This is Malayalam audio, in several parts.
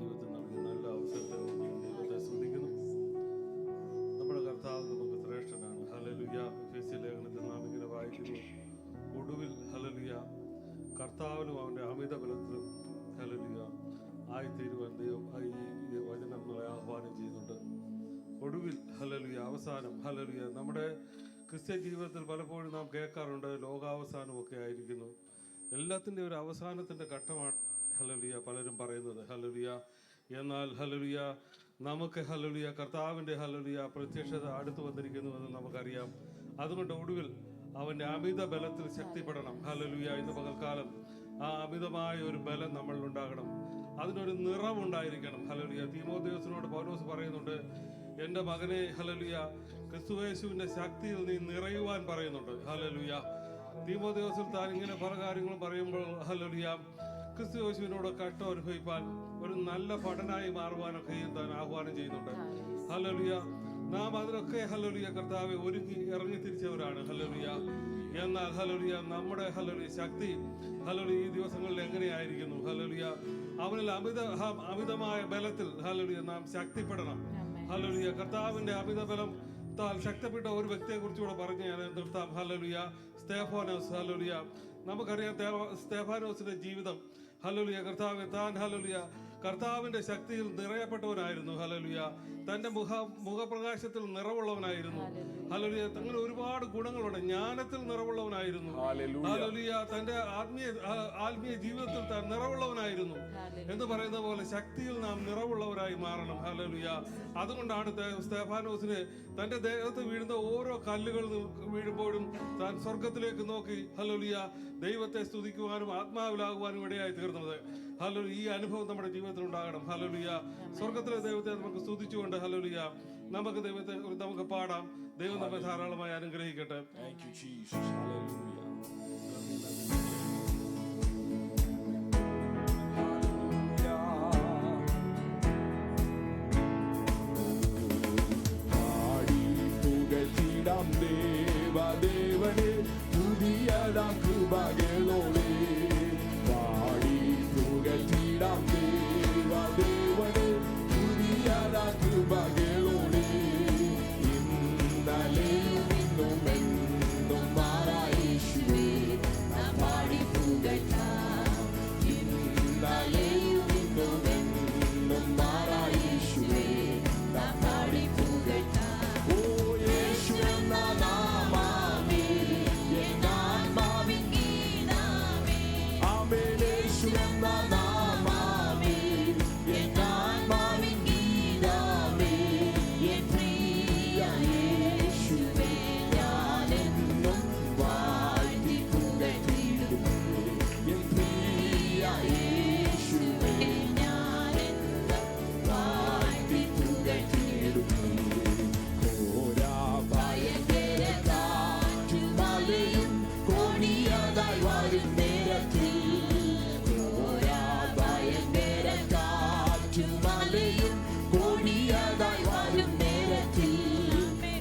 ജീവിതത്തിൽ നൽകിയ നല്ല അവസരത്തെ ദൈവത്തെ സ്തുതിക്കുന്നു. നമ്മുടെ കർത്താവ് നമുക്ക് ശ്രേഷ്ഠനാണ്. ഹല്ലേലൂയ. എഫെസ്യ ലേഖനത്തിൽ നാം ഇങ്ങനെ വായിക്കുന്നു, ഒടുവിൽ ഹല്ലേലൂയ കർത്താവിനും അവൻ്റെ അമിത ബലത്തിലും ഹല്ലേലൂയ ആയിത്തീരുവാൻ ദൈവം ഈ വചനം നമ്മളെ ആഹ്വാനം ചെയ്യുന്നുണ്ട്. ഒടുവിൽ ഹല്ലേലൂയ, അവസാനം ഹല്ലേലൂയ. നമ്മുടെ ക്രിസ്ത്യ ജീവിതത്തിൽ പലപ്പോഴും നാം കേൾക്കാറുണ്ട്, ലോകാവസാനമൊക്കെ ആയിരിക്കുന്നു. എല്ലാത്തിൻ്റെ ഒരു അവസാനത്തിൻ്റെ ഘട്ടമാണ് ഹല്ലേലൂയ പലരും പറയുന്നത്. ഹല്ലേലൂയ. എന്നാൽ ഹല്ലേലൂയ നമുക്ക് ഹല്ലേലൂയ കർത്താവിൻ്റെ ഹല്ലേലൂയ പ്രത്യക്ഷത അടുത്ത് വന്നിരിക്കുന്നുവെന്ന് നമുക്കറിയാം. അതുകൊണ്ട് ഒടുവിൽ അവൻ്റെ അമിത ബലത്തിൽ ശക്തിപ്പെടണം. ഹല്ലേലൂയ. ഇന്ന് പകൽക്കാലം ആ അമിതമായ ഒരു ബലം നമ്മളിൽ ഉണ്ടാകണം. അതിനൊരു നിറമുണ്ടായിരിക്കണം. ഹല്ലേലൂയ. തീമോഥെയോസിനോട് പൗലോസ് പറയുന്നുണ്ട്, എൻ്റെ മകനെ ഹല്ലേലൂയ ക്രിസ്തുയേശുവിൻ്റെ ശക്തിയിൽ നീ നിറയുവാൻ പറയുന്നുണ്ട്. ഹല്ലേലൂയ. തീമോഥെയോസിൽ താൻ ഇങ്ങനെ പല കാര്യങ്ങളും പറയുമ്പോൾ ഹല്ലേലൂയ ക്രിസ്തുയേശുവിനോട് കഷ്ടം അനുഭവിപ്പാൻ, ഒരു നല്ല ഭടനായി മാറുവാനൊക്കെ താൻ ആഹ്വാനം ചെയ്യുന്നുണ്ട്. ഹല്ലേലൂയ. നാം അതിനൊക്കെ ഹല്ലേലൂയ കർത്താവെ ഒരുങ്ങി ഇറങ്ങി തിരിച്ചവരാണ്. ഹല്ലേലൂയ. എന്നാൽ ഹല്ലേലൂയ നമ്മുടെ ഹല്ലേലൂയ ശക്തി ഹല്ലേലൂയ ഈ ദിവസങ്ങളിൽ എങ്ങനെയായിരിക്കുന്നു? ഹല്ലേലൂയ അവനിൽ അമിതമായ ബലത്തിൽ ഹല്ലേലൂയ നാം ശക്തിപ്പെടണം. ഹല്ലേലൂയ. കർത്താവിന്റെ അമിത ബലം താൽ ശക്തിപ്പെട്ട ഒരു വ്യക്തിയെ കുറിച്ചുകൂടെ പറഞ്ഞ് ഞാൻ നിർത്താം. ഹല്ലേലൂയ. സ്തെഫാനോസ്. ഹല്ലേലൂയ. നമുക്കറിയാം സ്തെഫാനോസിന്റെ ജീവിതം. ഹല്ലേലൂയ. കർത്താവ് താൻ ഹല്ലേലൂയ കർത്താവിന്റെ ശക്തിയിൽ നിറയപ്പെട്ടവനായിരുന്നു. ഹല്ലേലൂയ. തന്റെ മുഖപ്രകാശത്തിൽ നിറവുള്ളവനായിരുന്നു. ഹല്ലേലൂയ. അങ്ങനെ ഒരുപാട് ഗുണങ്ങളുണ്ട്. ജ്ഞാനത്തിൽ നിറവുള്ളവനായിരുന്നു. ഹല്ലേലൂയ. തന്റെ ആത്മീയ ജീവിതത്തിൽ താൻ നിറവുള്ളവനായിരുന്നു എന്ന് പറയുന്ന പോലെ ശക്തിയിൽ നാം നിറവുള്ളവരായി മാറണം. ഹല്ലേലൂയ. അതുകൊണ്ടാണ് സ്തെഫാനോസിന് തന്റെ ദേഹത്ത് വീഴുന്ന ഓരോ കല്ലുകൾ വീഴുമ്പോഴും താൻ സ്വർഗത്തിലേക്ക് നോക്കി ഹല്ലേലൂയ ദൈവത്തെ സ്തുതിക്കുവാനും ആത്മാവിലാകുവാനും ഇടയായി തീർന്നത്. ഹല്ലേലൂയ. ഈ അനുഭവം നമ്മുടെ ജീവിതത്തിൽ ഉണ്ടാകണം. ഹല്ലേലൂയ. സ്വർഗത്തിലെ ദൈവത്തെ നമുക്ക് സ്തുതിച്ചുകൊണ്ട് ഹല്ലേലൂയ നമുക്ക് ദൈവത്തെ നമുക്ക് പാടാം. ദൈവം നമ്മെ ധാരാളമായി അനുഗ്രഹിക്കട്ടെ. ദേവനെ പുതിയതാം കൃപകളോടെ പാടി പുകഴ്ത്തിടാം. ദേവനെ പുതിയതാം കൃപകളോടെ ഇന്നലെയും ഇന്നും എന്നും മാറായേശുവേ നാം പാടി പുകഴ്ത്താം. ഇന്നലെയും ഇന്നും എന്നും മാറായേശുവേ നാം പാടി പുകഴ്ത്താം. ഓ യേശു എന്ന നാമമേ എൻ ആത്മാവിൻ ഗീതമേ. ആമേൻ. യേശു എന്ന നാമമേ എൻ ആത്മാവിൻ ഗീതമേ. എൻ പ്രിയ യേശുവേ ഞാനെന്നും വാഴ്ത്തി പുകഴ്ത്തിടുമേ. എൻ പ്രിയ യേശുവേ ഞാനെന്നും വാഴ്ത്തി പുകഴ്ത്തിടുമേ. ഭയങ്കര കാറ്റുമലയും കോടിയതായി വരും നേരത്തിൽ. ഭയങ്കര കാറ്റുമലയും കോടിയതായി വരും നേരത്തിൽ.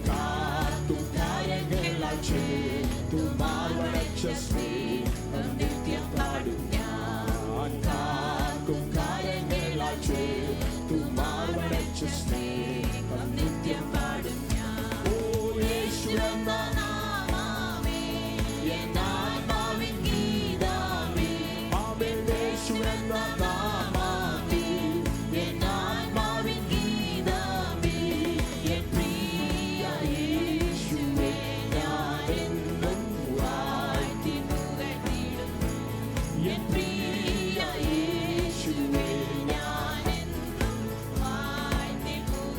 കാത്തും കാര്യങ്ങളാൽ ചേർത്തു മാർവടച്ച സ്നേഹം നിത്യം പാടും ഞാൻ. കാക്കും കാര്യങ്ങളാൽ ചേർത്തു മാർവടച്ച സ്നേഹം നിത്യം പാടും ഞാൻ. ഓ യേശു എന്ന നാമമേ എൻ ആത്മാവിൻ ഗീതമേ. ആമേൻ. യേശു എന്ന നാമമേ എൻ ആത്മാവിൻ ഗീതമേ. എൻ പ്രിയ യേശുവേ ഞാനെന്നും വാഴ്ത്തി പുകഴ്ത്തിടും. എൻ പ്രിയ യേശുവേ ഞാനെന്നും വാഴ്ത്തി പുകഴ്ത്തിടും.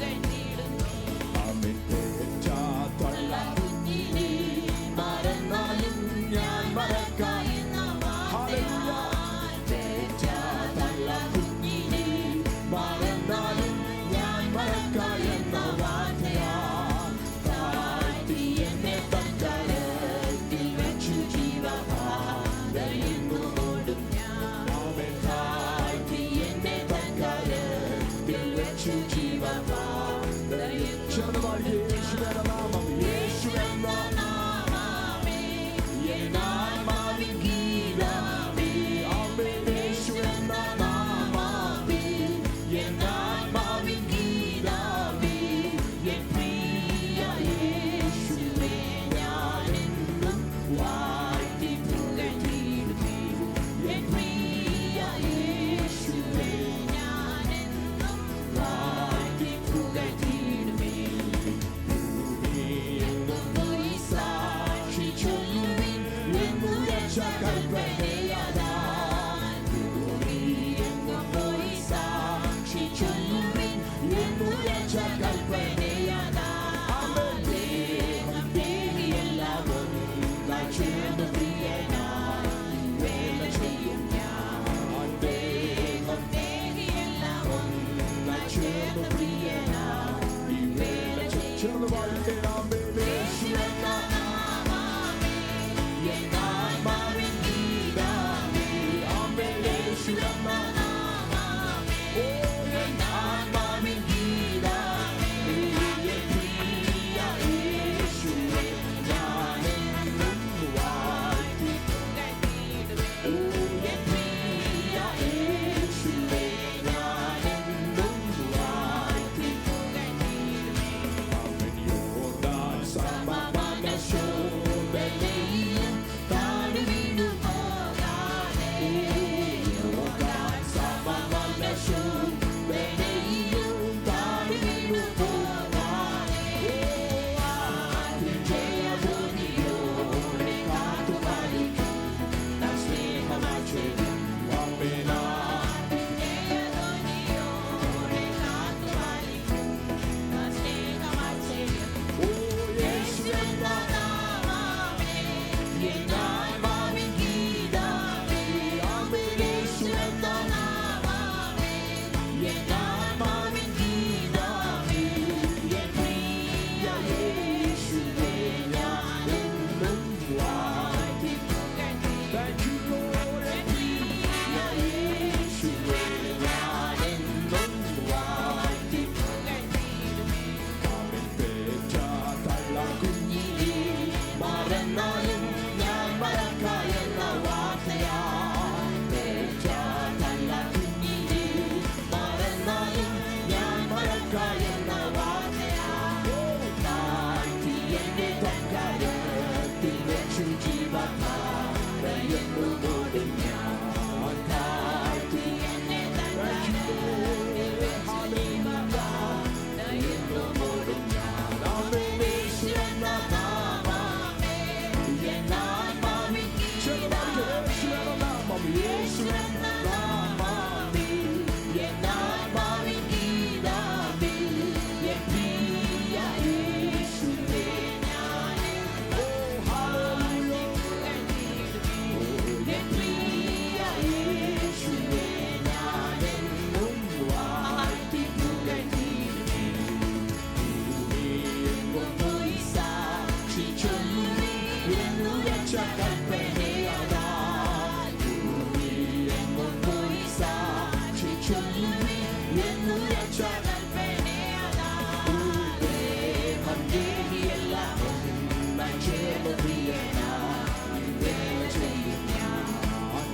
ചൊല്ലുവിൻ എന്നു രക്ഷകൽപ്പനേ ദേഹം ദേഹിയെല്ലാം ഒന്നായി ചേർന്ന് പ്രിയനായി വേല ചെയ്യും ഞാൻ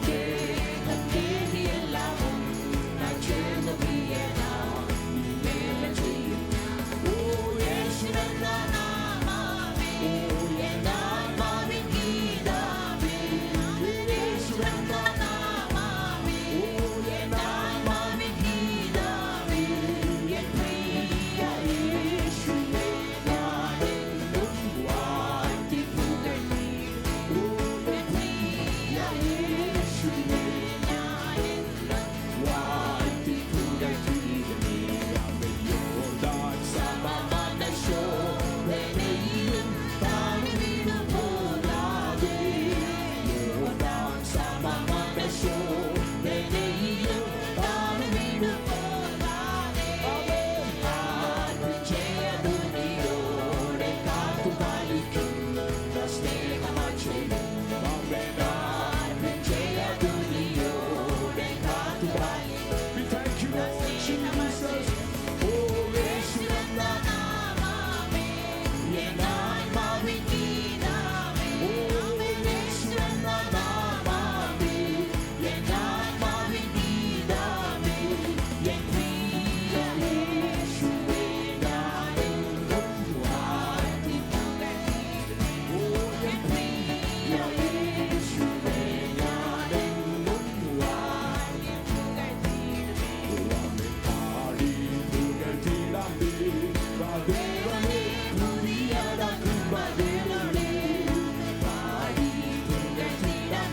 ദേഹം ദേഹിയെല്ലാം ഒന്നായി ചേർന്ന് പ്രിയനായി വേല ചെയ്യും ഓ യേശുവെന്ന നാമമേ എന്റെ ആത്മാവിൻ ഗീതമേ യേശുവെന്ന നാമമേ എന്റെ ആത്മാവിൻ ഗീതമേ എൻ പ്രിയ യേശുവേ ഞാനെന്നും വാഴ്ത്തി പുകഴ്ത്തിടും എൻ പ്രിയ യേശുവേ ഞാനെന്നും വാഴ്ത്തി പുകഴ്ത്തിടും യോർദാൻ സമമന ശോധനയിലും താണു വീണു പോകാതെ യോർദാൻ സമമന ശോധനയിലും താണു വീണു പോകാതെ ജയദുനിയോടെ കാത്തുപാലിക്കുന്ന സ്നേഹമായി ചെയ്യും ജയദുനിയോടെ കാത്തുപാലിക്കും We thank you, Lord Jesus. Oh, യേശുവെന്ന നാമമേ എന്റെ ആത്മാവിൻ ഗീതമേ യേശുവെന്ന നാമമേ എന്റെ ആത്മാവിൻ ഗീതമേ എൻ പ്രിയ യേശുവേ ഞാനെന്നും വാഴ്ത്തി പുകഴ്ത്തിടും ഓ എൻ പ്രിയ യേശുവേ ഞാനെന്നും വാഴ്ത്തി പുകഴ്ത്തിടും പാടി പുകഴ്ത്തിടാം ദൈവമേ പുതിയതാ കൃപകളുടെ പാടി പുകഴ്ത്തിടാം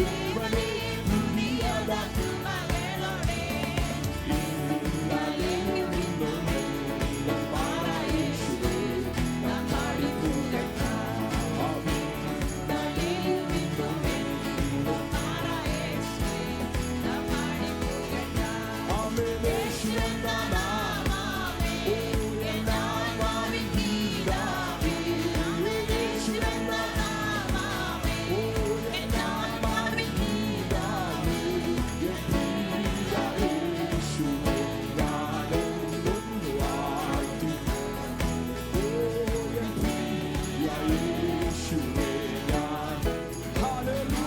ദൈവമേ പുതിയതാ കൃപകളുടെ ഇന്നലെയും ഇന്നും എന്നും പാടാ യേശുവേ നാം പാടി പുകഴ്ത്താം ഇന്നലെയും ഇന്നും എന്നും പാടാ യേശുവേ നാം പാടി പുകഴ്ത്താം ആമേൻ യേശുവെന്ന നാമമേ എന്റെ ആത്മാവിൻ ഗീതമേ യേശുവെന്ന നാമമേ എന്റെ ആത്മാവിൻ ഗീതമേ എൻ പ്രിയ യേശുവേ ഞാനെന്നും വാഴ്ത്തി ഓ എൻ പ്രിയ യേശുവേ ഞാൻ hallelujah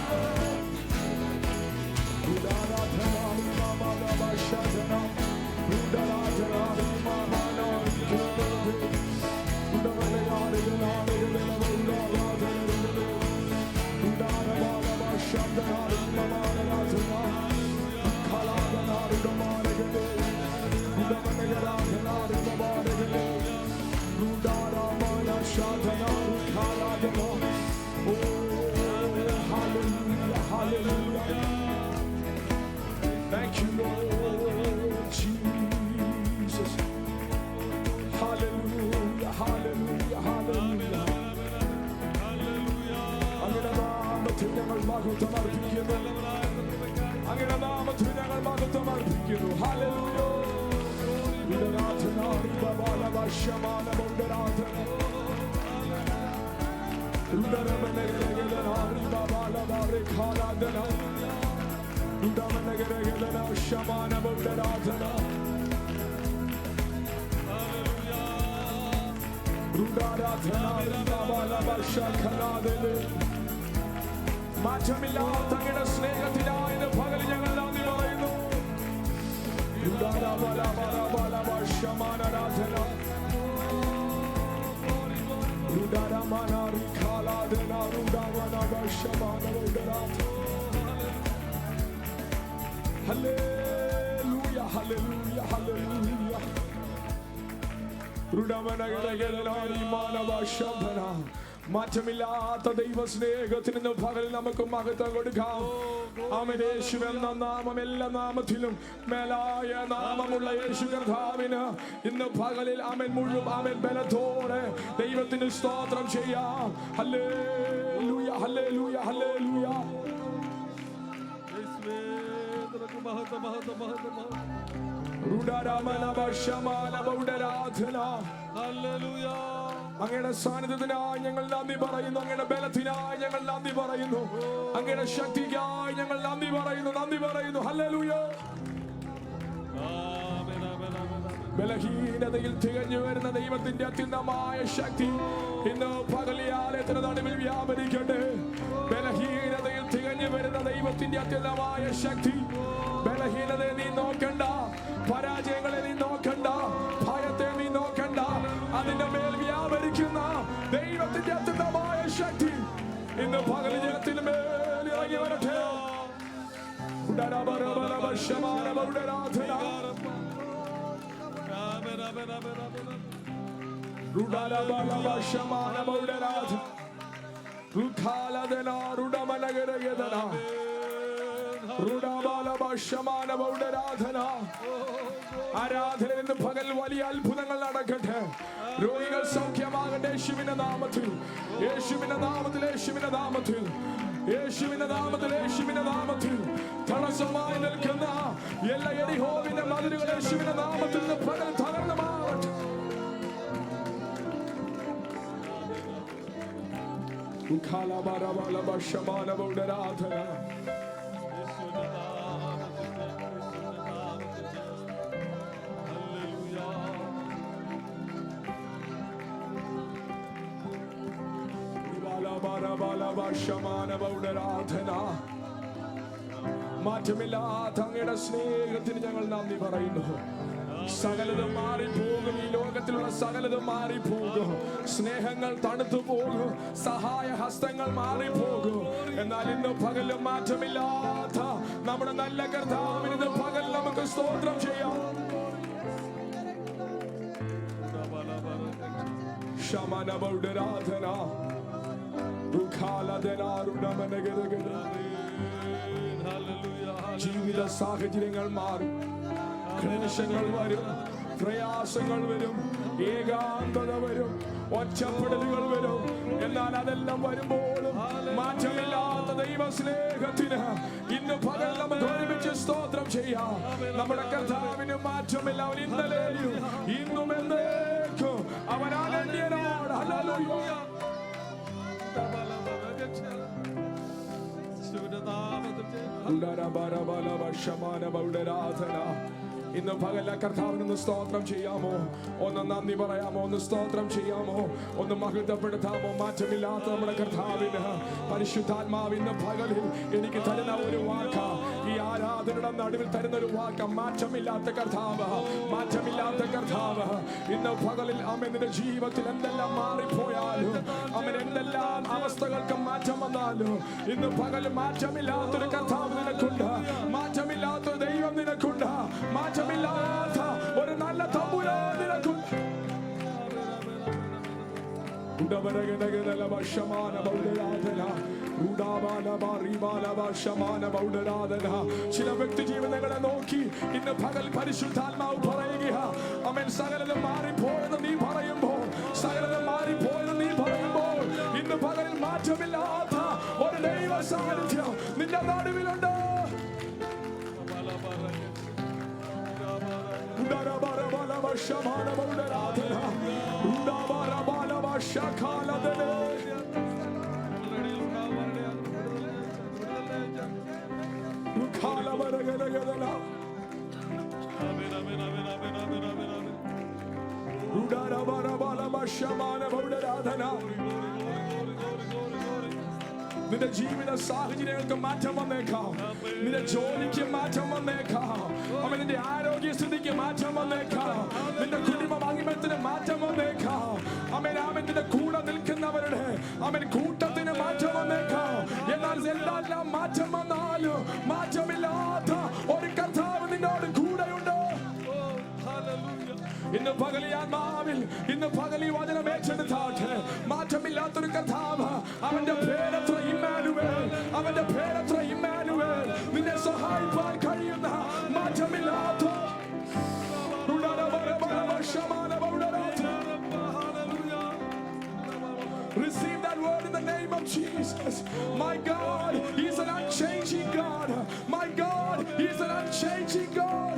Thank you, Lord Jesus. Hallelujah, hallelujah, hallelujah. അങ്ങയുടെ നാമത്തിൽ ഞങ്ങൾ മഹത്വം അർപ്പിക്കുന്നു. അങ്ങയുടെ നാമത്തിൽ ഞങ്ങൾ മഹത്വം അർപ്പിക്കുന്നു. ഹല്ലേലൂയ. ഉദരാധന, ബബാലബ, ശമാന, ഉദരാധന. ഉദരമനഗരഗദന, ബബാലബ, രേഖാലാധന. ഉദമനഗരഗദന, ശമാന, ഉദരാധന. ഉദരാധന, ബബാലബ, ശഖനാദന. മാറ്റമില്ലാത്ത അങ്ങയുടെ സ്നേഹത്തിനായി ഇന്ന് പകൽ ഞങ്ങൾ നന്ദി പറയുന്നു. Hallelujah, hallelujah, hallelujah. മാറ്റമില്ലാത്ത ദൈവ സ്നേഹത്തിന് ഇന്ന് പകൽ നമുക്ക് മഹത്വം കൊടുക്കാം. ആമേൻ. യേശുവെന്ന നാമം എല്ലാ നാമത്തിലും മേലായ നാമമുള്ള യേശു കർത്താവിന് ഇന്ന് പകലിൽ ആമേൻ മുഴുവൻ ആമേൻ ബലത്തോടെ ദൈവത്തിന് സ്തോത്രം ചെയ്യാം. Hallelujah, hallelujah, hallelujah. യേശുവേ നിനക്ക് മഹത്വം, മഹത്വം, മഹത്വം, മഹത്വം. ഹല്ലേലൂയ. അങ്ങയുടെ സാന്നിധ്യത്തിനായി ഞങ്ങൾ നന്ദി പറയുന്നു. അങ്ങയുടെ ബലത്തിനായി ഞങ്ങൾ നന്ദി പറയുന്നു. അങ്ങയുടെ ശക്തിക്കായി ഞങ്ങൾ നന്ദി പറയുന്നു. നന്ദി പറയുന്നു. ഹല്ലേലൂയ. ബലഹീനതയിൽ തികഞ്ഞു വരുന്ന ദൈവത്തിന്റെ അത്യുന്നതമായ ശക്തി ഇന്ന് പകൽ ഈ ആലയത്തിന് നടുവിൽ വ്യാപരിക്കട്ടെ. ബലഹീനതയിൽ തികഞ്ഞു വരുന്ന ദൈവത്തിന്റെ അത്യുന്നതമായ ശക്തി. ബലഹീനതയെ നീ നോക്കണ്ട, പരാജയങ്ങളെ നീ നോക്കണ്ട, ഭയത്തെ നീ നോക്കണ്ട. അതിന്റെ മേൽ വ്യാപരിക്കുന്ന ദൈവത്തിന്റെ അത്യുന്നതമായ ശക്തി ഇന്ന് പകൽ ജനത്തിന് മേൽ ഇറങ്ങി വരട്ടെ. ആരാധന ഇന്ന് പകൽ വലിയ അത്ഭുതങ്ങൾ നടക്കട്ടെ. രോഗികൾ സൗഖ്യമാകട്ടെ യേശുവിന്റെ നാമത്തിൽ, യേശുവിന്റെ നാമത്തിൽ, യേശുവിന്റെ നാമത്തിൽ, യേശുവിന്റെ നാമത്തിൽ, യേശുവിന്റെ നാമത്തിൽ. തടസ്സമായി നിൽക്കുന്ന എല്ലാ യെരിഹോവിന്റെ മതിലുകൾ യേശുവിന്റെ നാമത്തിൽ നിന്ന് പകൽ തകർന്നു മാറട്ടെ. മാറ്റമില്ലാത്ത അങ്ങയുടെ സ്നേഹത്തിന് ഞങ്ങൾ നന്ദി പറയുന്നു. സകലതും മാറിപ്പോകും, ഈ ലോകത്തിലുള്ള സകലതും മാറിപ്പോകും. സ്നേഹങ്ങൾ തണുത്തു പോകും, സഹായ ഹസ്തങ്ങൾ മാറിപ്പോകും. എന്നാൽ ഇന്ന് പകലും മാറ്റമില്ലാത്ത നമ്മുടെ നല്ല കർത്താവിന് ഇന്ന് പകൽ നമുക്ക് സ്തോത്രം ചെയ്യാം. ശമനബൗഡരാധന ജീവിത സാഹചര്യങ്ങൾ മാറും, ക്ലേശങ്ങൾ വരും, പ്രയാസങ്ങൾ വരും, ഏകാന്തത വരും, ഒറ്റപ്പെടലുകൾ വരും. എന്നാൽ അതെല്ലാം വരുമ്പോഴും മാറ്റമില്ലാത്ത ദൈവ സ്നേഹത്തിന് ഇന്ന് പകൽ നമുക്ക് ഒരുമിച്ച് സ്തോത്രം ചെയ്യാം. നമ്മുടെ കർത്താവിന് മാറ്റമില്ല. അവൻ ഇന്നലെയും ഇന്നും എന്നേക്കും അവൻ അനന്യനാണ്. ഹല്ലേലൂയ. ഇന്ന് പകല കർത്താവിനൊന്ന് സ്തോത്രം ചെയ്യാമോ? ഒന്ന് നന്ദി പറയാമോ? ഒന്ന് സ്തോത്രം ചെയ്യാമോ? ഒന്ന് മഹത്വപ്പെടുത്താമോ? മാറ്റമില്ലാത്ത നമ്മുടെ കർത്താവിന് പരിശുദ്ധാത്മാവ് ഇന്ന് പകലിൽ എനിക്ക് തരുന്ന ഒരു വാക്ക, ഈ ആരാധനയുടെ നടുവിൽ തരുന്ന ഒരു വാക്ക. മാറ്റമില്ലാത്ത കർത്താവ്, മാറ്റമില്ലാത്ത കർത്താവ് ഇന്ന് പകലിൽ അമ്മന്റെ ജീവിതത്തിൽ എന്തെല്ലാം മാറിപ്പോയാലും, അമ്മൻ എന്തെല്ലാം അവസ്ഥകൾക്ക് മാറ്റം വന്നാലും, ഇന്ന് പകൽ മാറ്റമില്ലാത്തൊരു കർത്താവ് നിനക്കുണ്ട്, മാറ്റമില്ലാത്തൊരു ദൈവം നിനക്കുണ്ട്, മാറ്റമില്ലാത്ത ഒരു നല്ല തമ്പുരാൻ നിനക്കുണ്ട്. ചില വ്യക്തി ജീവിതങ്ങളെ നോക്കി ഇന്ന് പകൽ പരിശുദ്ധാത്മാവ് പറയുക, അമേൻ, സകലതും മാറിപ്പോയെന്ന് നീ പറയുമ്പോൾ, സകലതും മാറിപ്പോയെന്ന് നീ പറയുമ്പോൾ, ഇന്ന് പകലിൽ മാറ്റമില്ലാത്ത ഒരു ദൈവ സാന്നിധ്യം നിന്റെ നടുവിലുണ്ട്. നിന്റെ ജീവിത സാഹചര്യങ്ങൾക്ക് മാറ്റം വന്നേക്കാം, നിന്റെ ജോലിക്ക് മാറ്റം വന്നേക്കാം, അവന്റെ ആരോഗ്യസ്ഥിതിക്ക് മാറ്റം വന്നേക്കാം, നിന്റെ കുടുംബ മഹിമത്തിന് മാറ്റം വന്നേക്കാം, അവന്റെ കൂടെ നിൽക്കുന്നവരുടെ അവൻ കൂട്ടത്തിന് മാറ്റം വന്നേക്കാം. എന്നാൽ എല്ലാം മാറ്റം വന്നാലും മാറ്റമില്ലാത്ത ഒരു കർത്താവ് നിന്നോട് കൂടെയുണ്ട്. ഇന്ന് പകൽ ആത്മാവിൽ, ഇന്ന് പകൽ ഈ വചനം ഏറ്റെടുത്താട്ടെ. മാറ്റമില്ലാത്തൊരു കർത്താവ്, അവന്റെ പേരത്ര ഇമ്മാനുവേൽ, അവന്റെ പേരത്ര ഇമ്മാനുവേൽ, നിന്നെ സഹായിപ്പാൻ കഴിയുന്ന മാറ്റമില്ലാത്ത receive that word in the name of Jesus. My God, He is an unchanging God. My God, He is an unchanging God.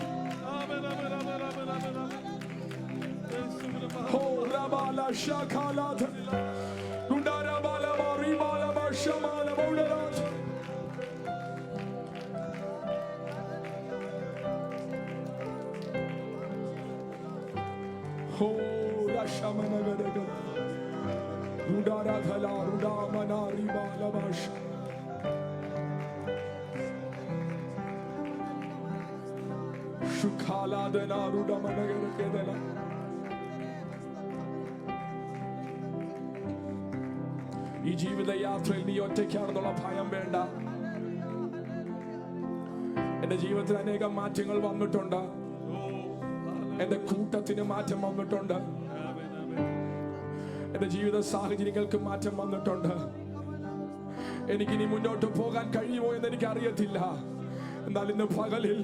Oh, Rabala Shakalat, Undarabala Maribala Bashamala Bodarat. Oh, Rashamanagadaga. Rudaradhala, Rudamana, Ribalavash. Shukhala, Dena, Rudamanagadagadala. ഈ ജീവിത യാത്രയിൽ നീ ഒറ്റയ്ക്കാണെന്നുള്ള ഭയം വേണ്ട. എന്റെ ജീവിതത്തിൽ അനേകം മാറ്റങ്ങൾ വന്നിട്ടുണ്ട്. എന്റെ കൂട്ടത്തിന് മാറ്റം വന്നിട്ടുണ്ട്. എന്റെ ജീവിത സാഹചര്യങ്ങൾക്ക് മാറ്റം വന്നിട്ടുണ്ട്. എനിക്കിനി മുന്നോട്ട് പോകാൻ കഴിയുമോ എന്ന് എനിക്ക് അറിയത്തില്ല. എന്നാൽ ഇന്ന് പകലിൽ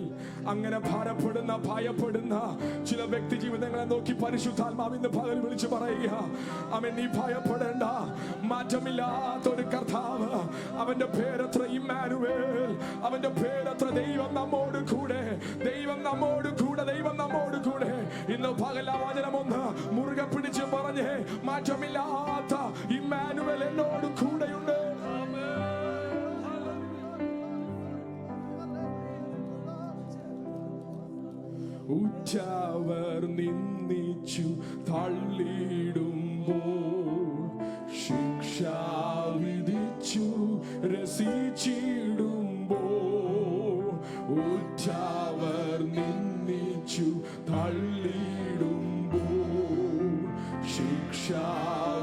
അങ്ങനെ ഭാരപ്പെടുന്ന ഭയപ്പെടുന്ന ചില വ്യക്തി ജീവിതങ്ങളെ നോക്കി പരിശുദ്ധാത്മാവ് ഇന്ന് പകൽ വിളിച്ചു പറയുക, അവൻ നീ ഭയപ്പെടേണ്ട. മാറ്റമില്ലാത്തൊരു കർത്താവ്, അവന്റെ പേരത്ര ഇമ്മാനുവേൽ, അവന്റെ പേരത്ര ദൈവം നമ്മോട് കൂടെ, ദൈവം നമ്മോട് കൂടെ, ദൈവം നമ്മോട് കൂടെ. ഇന്ന് പകൽ ആ വചനം ഒന്ന് മുറുകെ പിടിച്ച് പറഞ്ഞേ, മാറ്റമില്ലാത്ത ഇമ്മാനുവേൽ എന്നോട് കൂടെയുണ്ട്. ഉറ്റവർ നിന്ദിച്ചു തള്ളിടുമ്പോൾ, ശിക്ഷ വിധിച്ചു രസിച്ചിടുമ്പോൾ, ഉറ്റവർ നിന്ദിച്ചു തള്ളിടുമ്പോൾ, ശിക്ഷ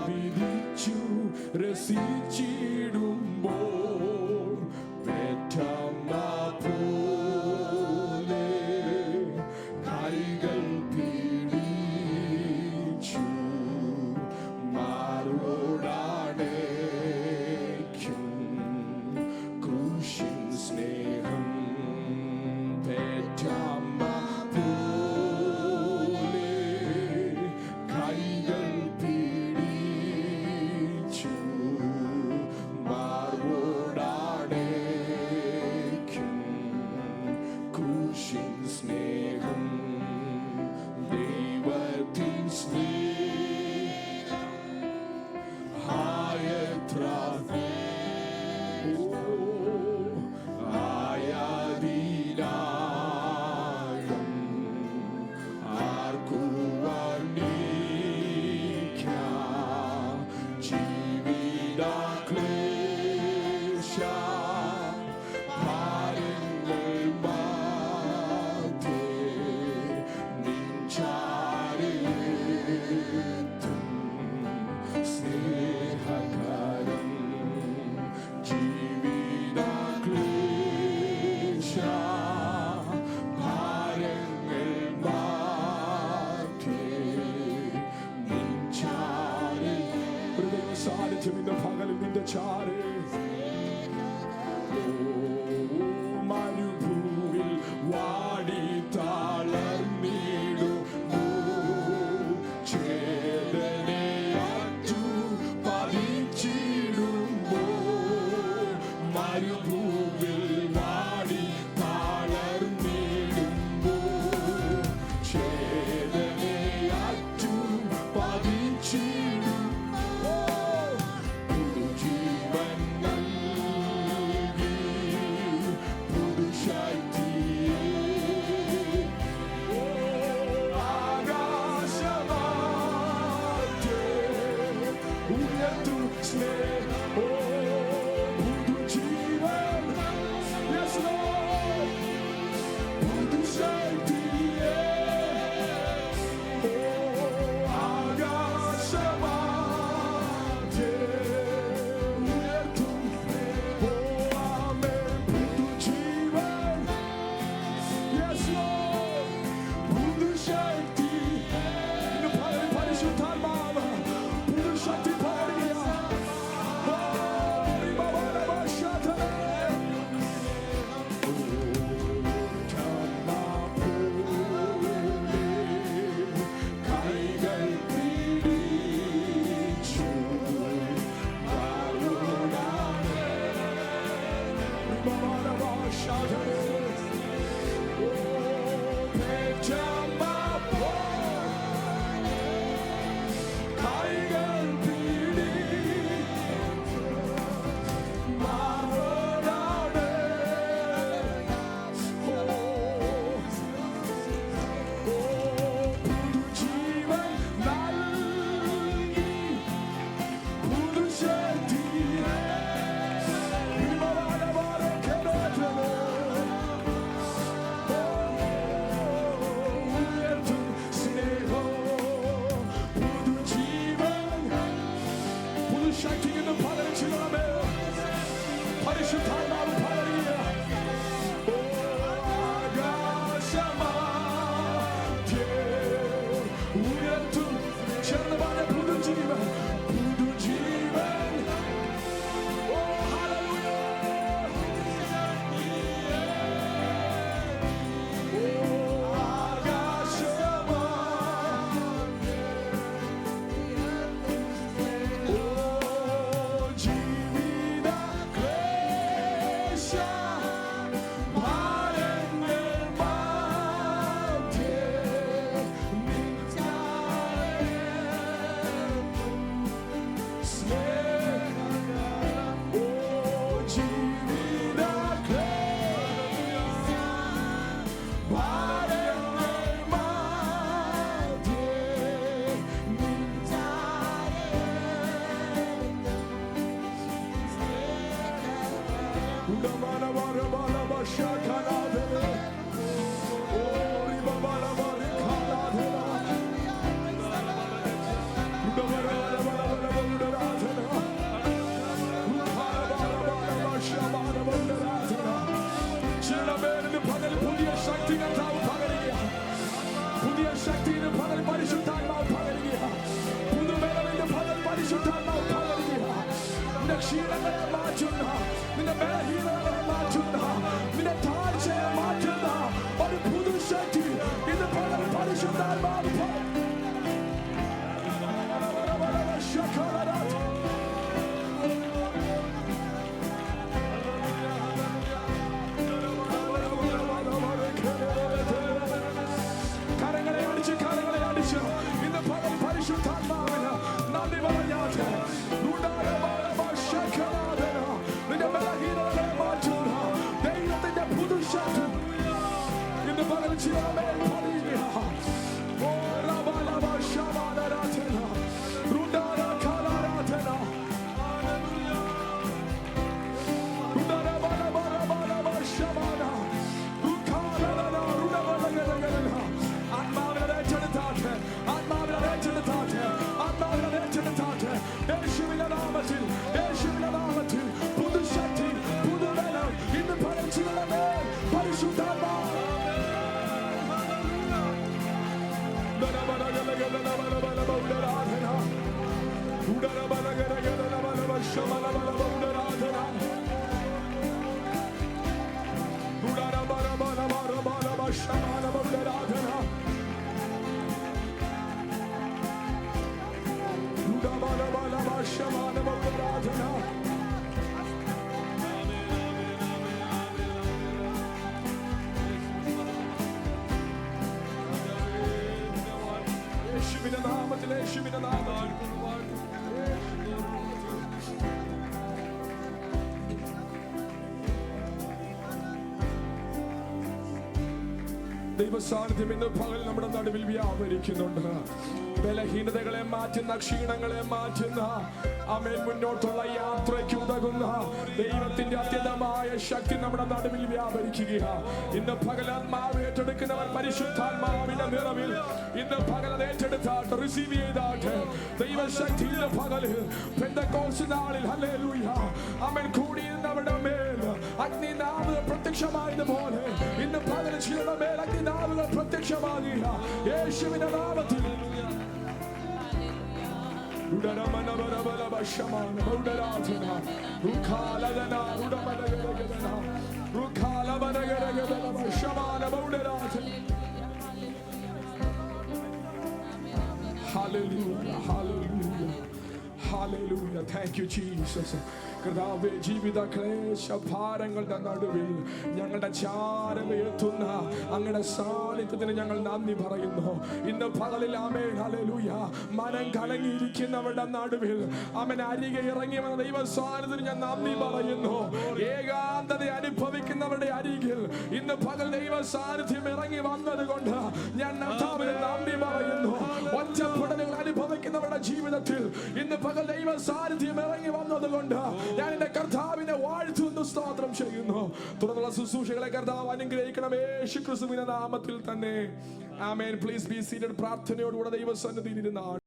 വിധിച്ചു രസിച്ചിടുമ്പോൾ, പെറ്റമ്മ കൈകൾ പിടിച്ചു മാറോടാടേക്കും ക്രൂശിൻ സ്നേഹം, പെറ്റമ്മ പോലെ കൈകൾ പിടിച്ചു മാറോടാടേക്കും ക്രൂശിൻ സ്നേഹം. ദൈവത്തിൻ സ്നേഹം ആയത്ര ആയതിലാഴം ആർക്കു വർണ്ണിക്കാം. ജീവിതക്ലേശ ഭാരങ്ങൾ സ്നേഹകരം ജീവിതക്ലേശ ഭാരങ്ങൾ മാറ്റി നിൻചാരെ ഹൃദയ സാന്നിധ്യം ഇന്ന് പകലിൽ നിന്റെ ചാരെ. മരുഭൂവിൽ വാടി തളർന്നിടും ചേതനയാറ്റു പതിച്ചിടുമ്പോൾ, മരുഭൂവിൽ വാടി തളർന്നിടുമ്പോൾ, ചേതനയാറ്റു പതിച്ചിടുമ്പോൾ, പുതുജീവൻ പുതുശക്തി ഇന്ന് പകൽ പരിശുദ്ധാത്മാവ് കരങ്ങളെ അടിച്ച് ഇന്ന് പകൽ പരിശുദ്ധാത്മാവിന് നന്ദി പറഞ്ഞാട്ടെ. നിന്റെ ബലഹീനതകളെ മാറ്റുന്ന ദൈവത്തിന്റെ പുതുശക്തി ഇന്ന് പകൽ ചിലമേ പതിയുക. ഓ റബലബ ശബദരാധന രുദാര കാലാരാധന രുദാര ബലബലബലബ ശബദ രുഖാലന രുദബലഗലഗലന. ആത്മാവിനെ ഏറ്റെടുത്താട്ടെ, ആത്മാവിനെ ഏറ്റെടുത്താട്ടെ, ആത്മാവിനെ ഏറ്റെടുത്താട്ടെ. യേശുവിന്റെ നാമത്തിൽ, യേശുവിന്റെ നാമത്തിൽ പുതുശക്തി, പുതുബലം ഇന്ന് പകൽ ചിലമേ പരിശുദ്ധാത്മാവ്. യേശുവിന്റെ നാമത്തിൽ, യേശുവിന്റെ നാമത്തിൽ ദൈവസാന്നിധ്യം ഇന്ന് പകൽ നമ്മുടെ നടുവിൽ വ്യാപരിക്കുന്നുണ്ട്. ബലഹീനതകളെ മാറ്റുന്ന, ക്ഷീണങ്ങളെ മാറ്റുന്ന, ആമേൻ, മുന്നോട്ടുള്ള യാത്രയ്ക്ക് ഉതകുന്ന ദൈവത്തിന്റെ അത്യന്തമായ ശക്തി നമ്മുടെ നടുവിൽ വ്യാപരിക്കുകയാണ്. ഇന്ന് പകൽ ആത്മാവ് ഏറ്റെടുക്കുന്നവർ പരിശുദ്ധാത്മാവിന്റെ നിറവിൽ ഇന്ന് പകൽ അത് ഏറ്റെടുത്താട്ട്, റിസീവ് ചെയ്താട്ട് ദൈവശക്തി ഇന്ന് പകല് പെന്തക്കോസ്ത് നാളിൽ ഹല്ലേലൂയ ആമേൻ കൂടിയിരുന്നവരുടെ മേൽ അഗ്നിനാവുകൾ പ്രത്യക്ഷമായതുപോലെ ഇന്ന് പകൽ ചിലരുടെ മേൽ അഗ്നിനാവുകൾ പ്രത്യക്ഷമാകുക യേശുവിന്റെ നാമത്തിൽ. Hallelujah, hallelujah, hallelujah. Thank you, Jesus. കർത്താവേ, ജീവിത ക്ലേശഭാരങ്ങളുടെ നടുവിൽ ഞങ്ങളുടെ ചാരൽ എത്തുന്ന അങ്ങയുടെ സാന്നിധ്യത്തിന് ഞങ്ങൾ നന്ദി പറയുന്നു. ഇന്ന് പകലിൽ ആമേൻ ഹല്ലേലൂയ മനം കലങ്ങിയിരിക്കുന്നവരുടെ നടുവിൽ അവൻ അരികെ ഇറങ്ങി വന്ന ദൈവ സാന്നിധ്യത്തിന് ഞാൻ നന്ദി പറയുന്നു. ഏകാന്തത അനുഭവിക്കുന്നവരുടെ അരികിൽ ഇന്ന് പകൽ ദൈവ സാന്നിധ്യം ഇറങ്ങി വന്നത് കൊണ്ട് ഞാൻ കർത്താവിന് നന്ദി പറയുന്നു. ഒറ്റപ്പെടലുകൾ അനുഭവിക്കുന്നവരുടെ ജീവിതത്തിൽ ഇന്ന് പകൽ ദൈവ സാന്നിധ്യം ഇറങ്ങി വന്നത് കൊണ്ട് ഞാൻ എന്റെ കർത്താവിനെ വാഴ്ത്തുന്നു, സ്തോത്രം ചെയ്യുന്നു. തുടർന്നുള്ള ശുശ്രൂഷകളെ കർത്താവ് അനുഗ്രഹിക്കണം യേശു ക്രിസ്തുവിന്റെ നാമത്തിൽ തന്നെ. ആമേൻ. Please be seated. പ്രാർത്ഥനയോടുകൂടെ ദൈവസന്നിധിയിൽ ഇരുന്നാണ്.